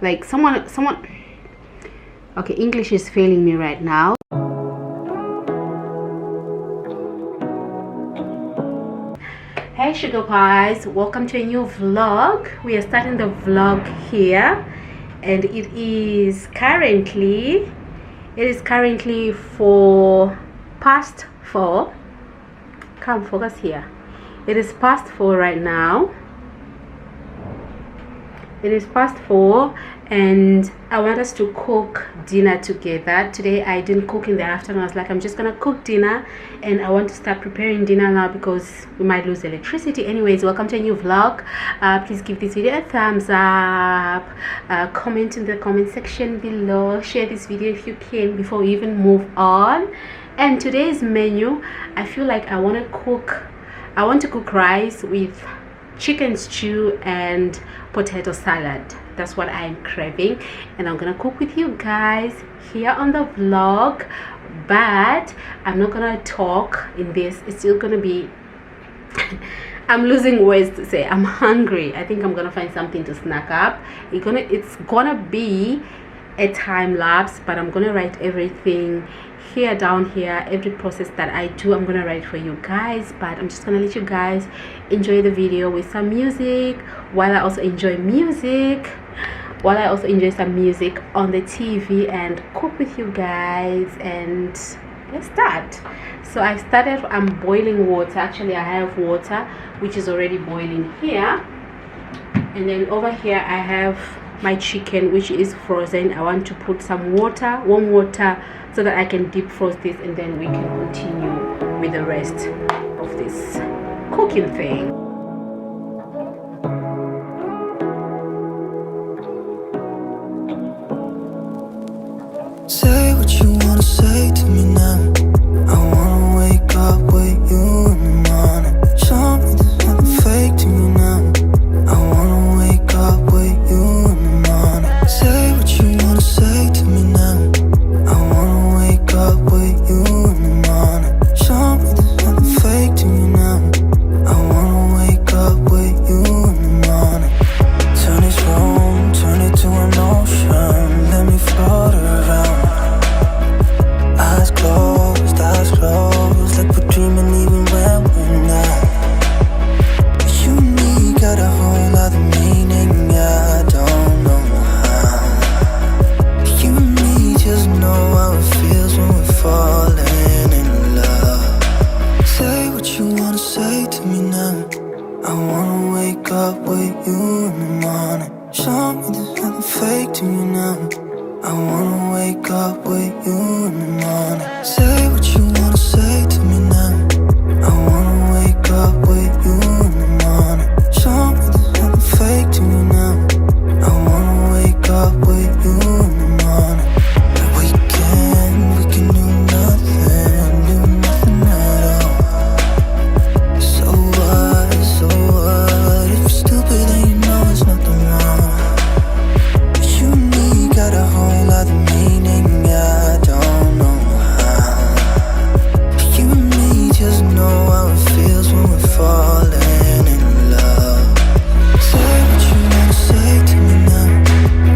Like someone. Okay, English is failing me right now. Hey sugar pies, welcome to a new vlog. We are starting the vlog here, and it is currently for past 4. Come focus here. It is past 4 right now. It is past 4 and I want us to cook dinner together. Today I didn't cook in the afternoon. I was like, I'm just gonna cook dinner and I want to start preparing dinner now because we might lose electricity. Anyways, welcome to a new vlog. Please give this video a thumbs up, comment in the comment section below, share this video if you can before we even move on. And today's menu, I feel like I want to cook rice with chicken stew and potato salad. That's what I'm craving, and I'm gonna cook with you guys here on the vlog. But I'm not gonna talk in this. It's still gonna be I'm losing words to say. I'm hungry. I think I'm gonna find something to snack up. It's gonna be a time lapse, but I'm gonna write everything here down here. Every process that I do, I'm gonna write for you guys, but I'm just gonna let you guys enjoy the video with some music while I also enjoy some music on the TV and cook with you guys. And let's start. So I'm boiling water. Actually, I have water which is already boiling here, and then over here I have my chicken which is frozen. I want to put some water, warm water, so that I can defrost this, and then we can continue with the rest of this cooking thing. Say what you wanna say to me now. I wanna wake up with you in the morning. Show me there's nothing fake to me now. I wanna wake up with you in the morning. Say what you wanna say to me now. I wanna wake up with you in the morning. Show me there's nothing fake to me now. I wanna wake up with you in the morning. Turn this room, turn it to an ocean. Let me float around. Eyes closed, like we're dreaming even when we're not. You and me got a whole other meaning, I don't know how. You and me just know how it feels when we're falling in love. Say what you wanna say to me now. I wanna wake up with you in the morning. Show me there's nothing fake to me now. I wanna wake up with you in the morning. Say what you wanna say to me now. I wanna wake up with you in the morning. Show me there's nothing fake to me now. I wanna wake up with you in the morning. We can do nothing at all. So what, if you're stupid then you know there's nothing wrong. You and me got a whole other meaning, I don't know how. You and me just know how it feels when we're falling in love. Say what you wanna say to me now.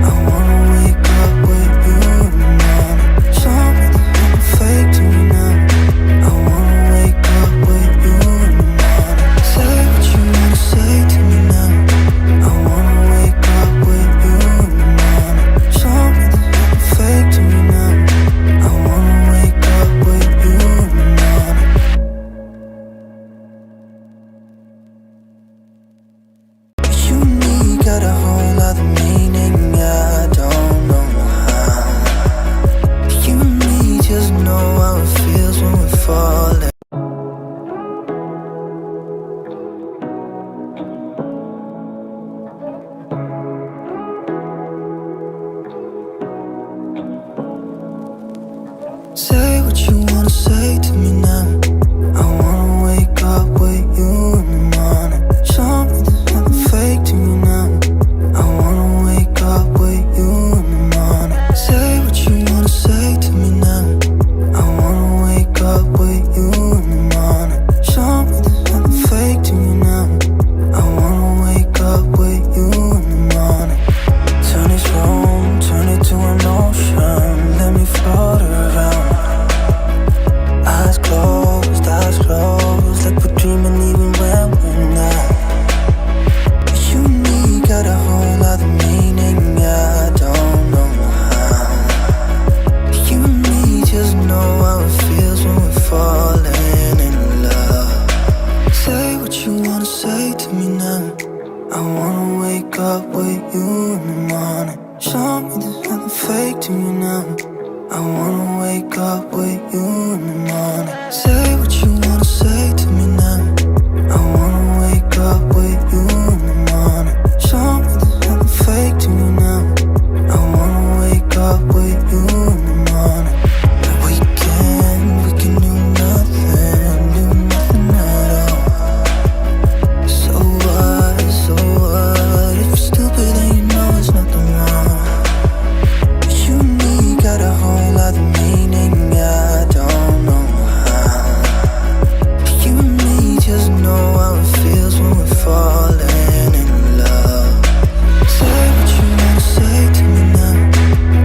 I wanna wake up with you in the morning. Show me there's nothing fake to me now. I wanna wake up with you in the morning. Say what you wanna say to me now. I wanna wake up with you in the morning. Show me there's nothing fake to me now. I wanna wake up with you in the morning. You and me got a whole other meaning, I don't know how. You and me just know how it feels when we're falling. Say what you wanna say to me now. I wanna wake up with you in the morning. Show me there's nothing fake to me now. I wanna wake up with you in the morning. Say what you wanna say to me now. I wanna wake up with you in the morning. Show me there's nothing fake to me now. I wanna wake up with you in the morning. Turn this room fake to me now. I wanna wake up with you in the morning. Say what you wanna say to me now. I wanna wake up with you in the morning. Show me there's nothing fake to me now. I wanna wake up with you in the morning. We can do nothing at all. So what? If you're stupid then you know it's nothing wrong. But you and me got a whole lot of meaning, I don't know how. But you and me just know how it feels when we're falling in love. Say what you wanna say to me now.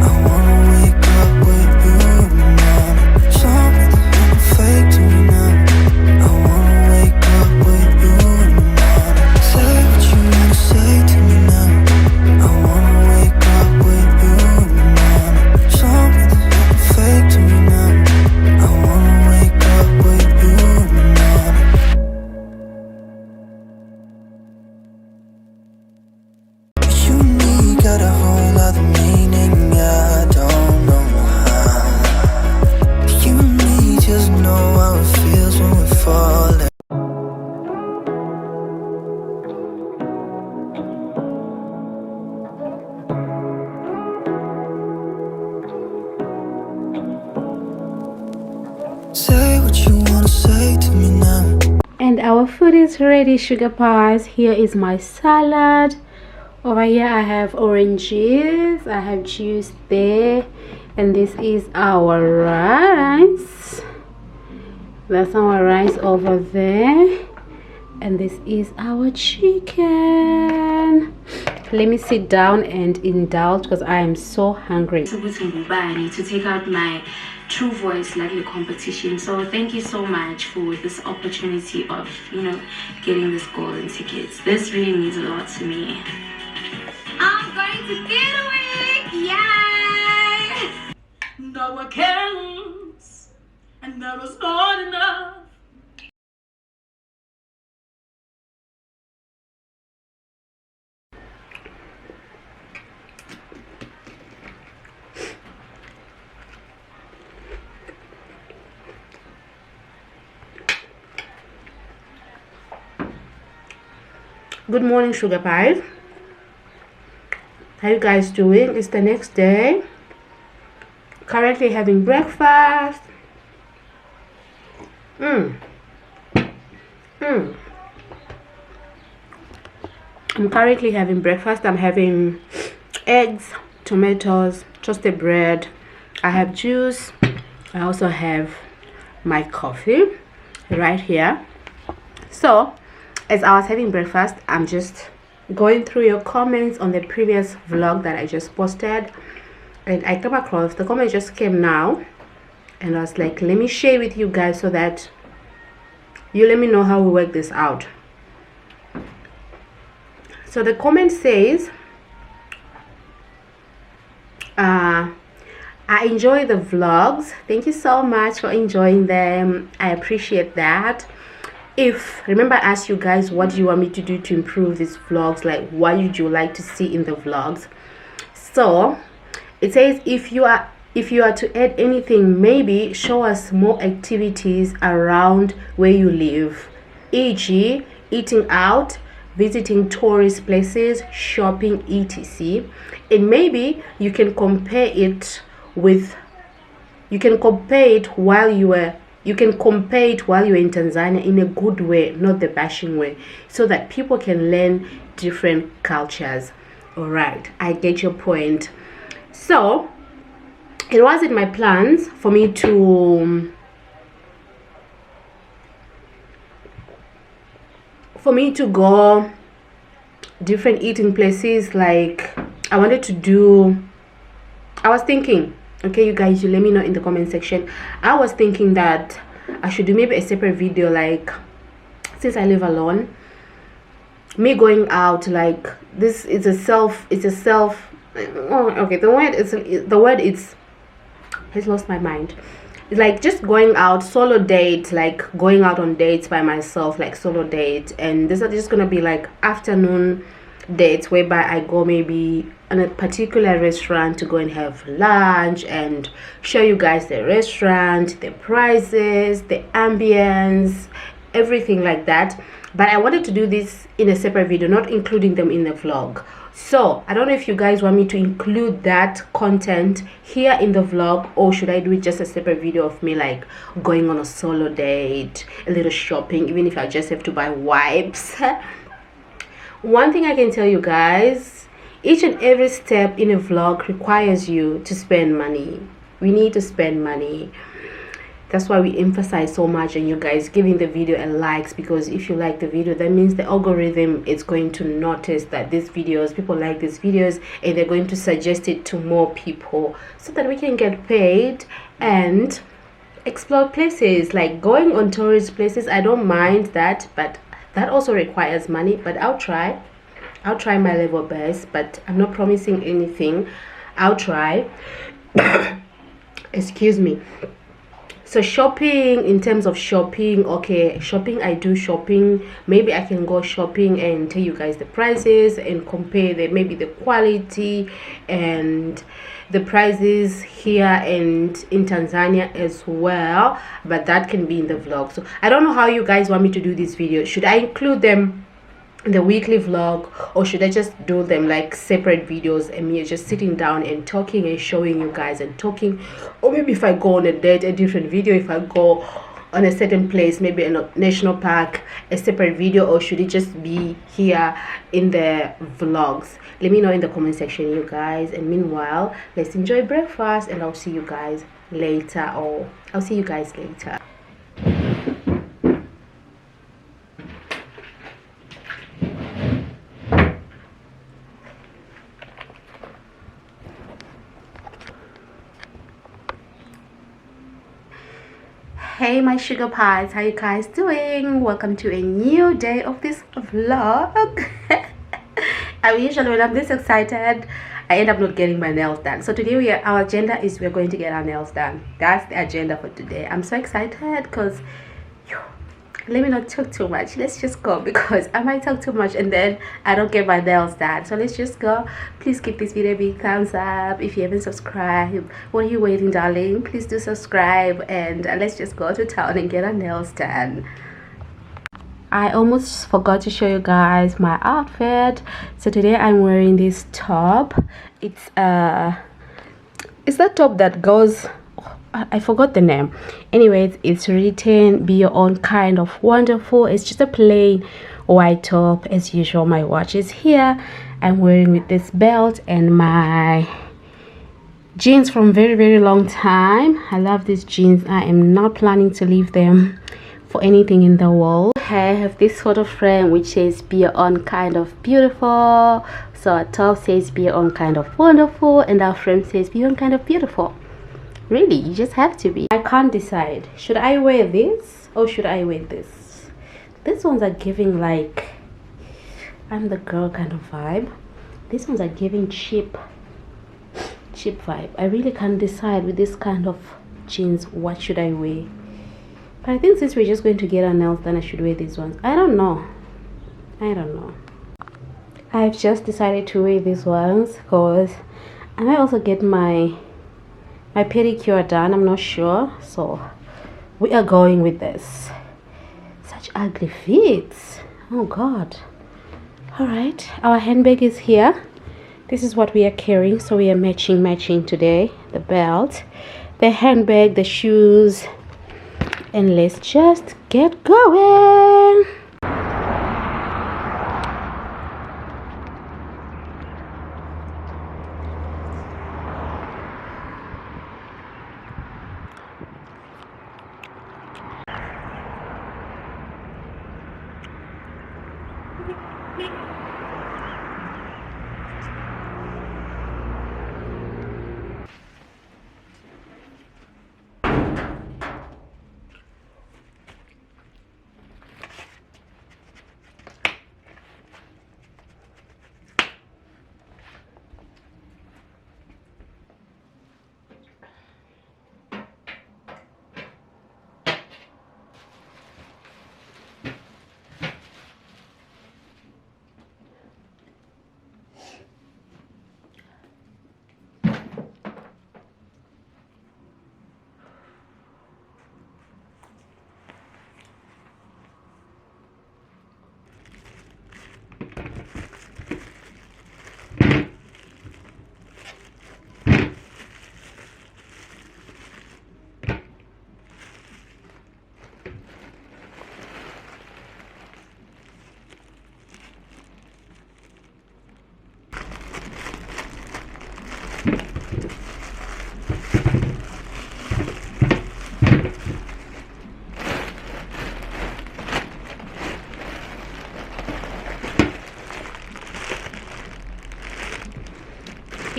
I wanna wake up with you in the morning. Show me there's nothing fake to me now. I wanna wake up with you in the morning. Say what you wanna say to me now. I wanna wake up with you in the morning. Show me there's nothing fake to me now. I wanna wake up with you in the morning. But you and me got a whole other meaning, I don't know how. But you and me just know how it feels when we're falling. Say what you wanna say to me now. And our food is ready, sugar pies. Here is my salad. Over here I have oranges, I have juice there, and this is our rice. That's our rice over there, and this is our chicken. Let me sit down and indulge because I am so hungry. To take out my true voice like the competition. So thank you so much for this opportunity of getting this golden tickets. This really means a lot to me. I'm going to get away! Yay! No one cares, and that was not enough. Good morning, sugar pies. How you guys doing? It's the next day. Currently having breakfast. I'm currently having breakfast. I'm having eggs, tomatoes, toasted bread. I have juice. I also have my coffee right here. So as I was having breakfast, I'm just going through your comments on the previous vlog that I just posted, and I came across the comment just came now, and I was like, let me share with you guys so that you let me know how we work this out. So the comment says, I enjoy the vlogs. Thank you so much for enjoying them. I appreciate that. Remember I asked you guys what do you want me to do to improve these vlogs, like what would you like to see in the vlogs. So it says, if you are to add anything, maybe show us more activities around where you live, e.g. eating out, visiting tourist places, shopping, etc. And maybe you can compare it while you were in Tanzania in a good way, not the bashing way, so that people can learn different cultures. All right, I get your point. So it was in my plans for me to go different eating places. Like I was thinking, okay, you guys, you let me know in the comment section. I was thinking that I should do maybe a separate video, like since I live alone, me going out, like this is the word has lost my mind. It's like just going out, solo date, like going out on dates by myself, like solo date. And this is just gonna be like afternoon dates whereby I go maybe in a particular restaurant to go and have lunch and show you guys the restaurant, the prices, the ambience, everything like that. But I wanted to do this in a separate video, not including them in the vlog. So I don't know if you guys want me to include that content here in the vlog, or should I do it just a separate video of me like going on a solo date, a little shopping, even if I just have to buy wipes. One thing I can tell you guys, each and every step in a vlog requires you to spend money. We need to spend money. That's why we emphasize so much on you guys giving the video a likes, because if you like the video, that means the algorithm is going to notice that these videos, people like these videos, and they're going to suggest it to more people so that we can get paid and explore places. Like going on tourist places, I don't mind that, but that also requires money. But I'll try my level best, but I'm not promising anything. I'll try. Excuse me. So shopping, in terms of shopping, okay, shopping, I do shopping. Maybe I can go shopping and tell you guys the prices and compare maybe the quality and the prices here and in Tanzania as well. But that can be in the vlog. So I don't know how you guys want me to do this video. Should I include them in the weekly vlog, or should I just do them like separate videos and me just sitting down and talking and showing you guys and talking? Or maybe if I go on a date, a different video. If I go on a certain place, maybe in a national park, a separate video. Or should it just be here in the vlogs? Let me know in the comment section, you guys. And meanwhile, let's enjoy breakfast, and I'll see you guys later. Hey my sugar pies, how you guys doing? Welcome to a new day of this vlog. Usually when I'm this excited, I end up not getting my nails done. So today our agenda is we're going to get our nails done. That's the agenda for today. I'm so excited because let me not talk too much. Let's just go, because I might talk too much and then I don't get my nails done. So let's just go. Please give this video a big thumbs up. If you haven't subscribed, what are you waiting, darling? Please do subscribe, and let's just go to town and get our nails done. I almost forgot to show you guys my outfit. So today I'm wearing this top. It's that top that goes, I forgot the name. Anyways, it's written "Be Your Own Kind of Wonderful." It's just a plain white top as usual. My watch is here. I'm wearing with this belt and my jeans from very long time. I love these jeans. I am not planning to leave them for anything in the world. I have this photo frame which says "Be Your Own Kind of Beautiful." So our top says "Be Your Own Kind of Wonderful," and our frame says "Be Your Own Kind of Beautiful." Really, you just have to be. I can't decide. Should I wear this or should I wear this? These ones are giving like I'm the girl kind of vibe. These ones are giving cheap vibe. I really can't decide with this kind of jeans what should I wear. But I think since we're just going to get our nails done, I should wear these ones. I don't know. I've just decided to wear these ones because I might also get my pedicure done. I'm not sure, so we are going with this. Such ugly feet. Oh god. All right, our handbag is here. This is what we are carrying, so we are matching today. The belt, the handbag, the shoes, and let's just get going.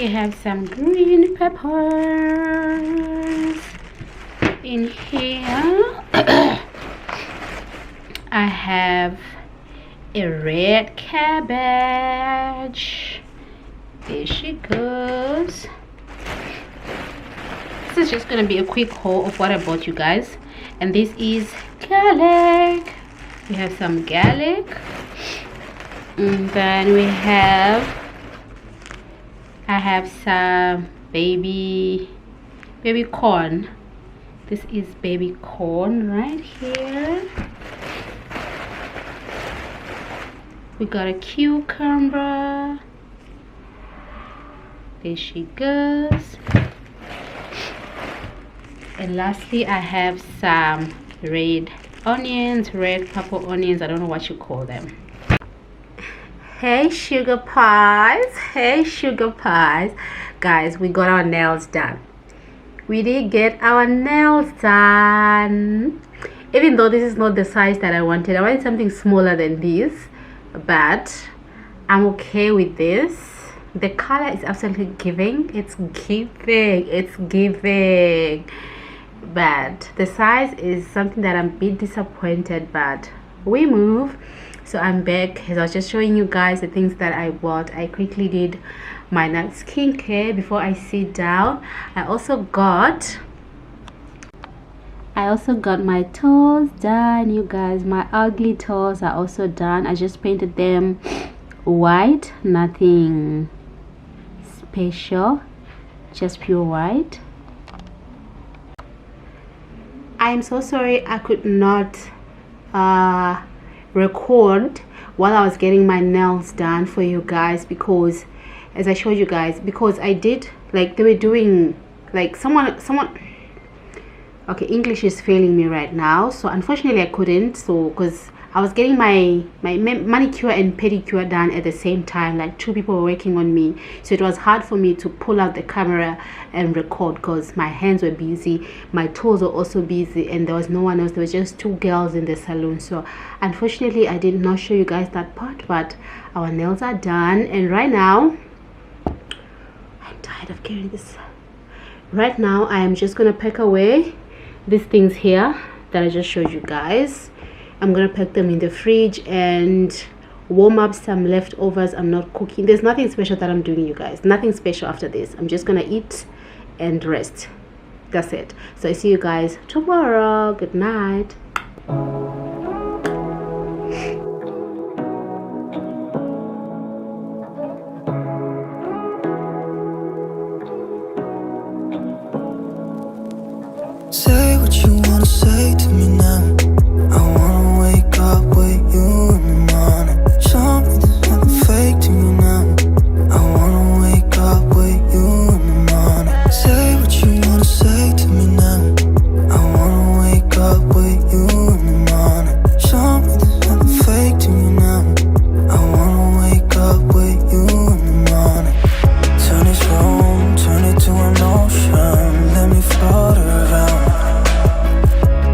We have some green peppers in here. I have a red cabbage. There she goes. This is just gonna be a quick haul of what I bought you guys. And this is garlic. We have some garlic, and then I have some baby corn. This is baby corn right here. We got a cucumber. There she goes. And lastly, I have some red purple onions. I don't know what you call them. Hey sugar pies, guys, we got our nails done. We did get our nails done, even though this is not the size that I wanted. I wanted something smaller than this, but I'm okay with this. The color is absolutely giving. It's giving, but the size is something that I'm a bit disappointed, but we move. So I'm back. As I was just showing you guys the things that I bought, I quickly did my night skincare before I sit down. I also got my toes done, you guys. My ugly toes are also done. I just painted them white, nothing special, just pure white. I'm so sorry I could not record while I was getting my nails done for you guys, because as I showed you guys, because I did, like, they were doing, like, someone okay, English is failing me right now, so unfortunately I couldn't. So because I was getting my manicure and pedicure done at the same time, like 2 people were working on me, so it was hard for me to pull out the camera and record because my hands were busy, my toes were also busy, and there was no one else. There was just 2 girls in the salon, so unfortunately I did not show you guys that part. But our nails are done, and right now I'm tired of carrying this. Right now I am just gonna pack away these things here that I just showed you guys. I'm gonna pack them in the fridge and warm up some leftovers. I'm not cooking. There's nothing special that I'm doing, you guys. Nothing special after this. I'm just gonna eat and rest. That's it. So I see you guys tomorrow. Good night. Say what you wanna say to me now. I wanna wake up with you in the morning. Show me there's nothing fake to me now. I wanna wake up with you in the morning. Say what you wanna say to me now. I wanna wake up with you in the morning. Show me there's nothing fake to me now. I wanna wake up with you in the morning. Turn this room, turn it to an ocean. Let me float around.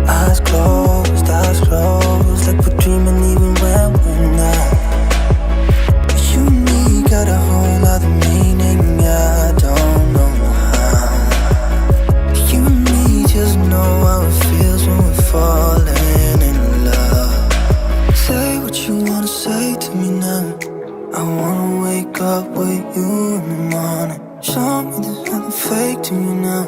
Eyes closed, like we're dreaming even when we're not. You and me got a whole other meaning, I don't know how. You and me just know how it feels when we're falling in love. Say what you wanna say to me now. I wanna wake up with you in the morning. Show me there's nothing fake to me now.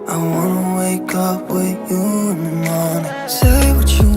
I wanna wake up with you in the morning. Say what you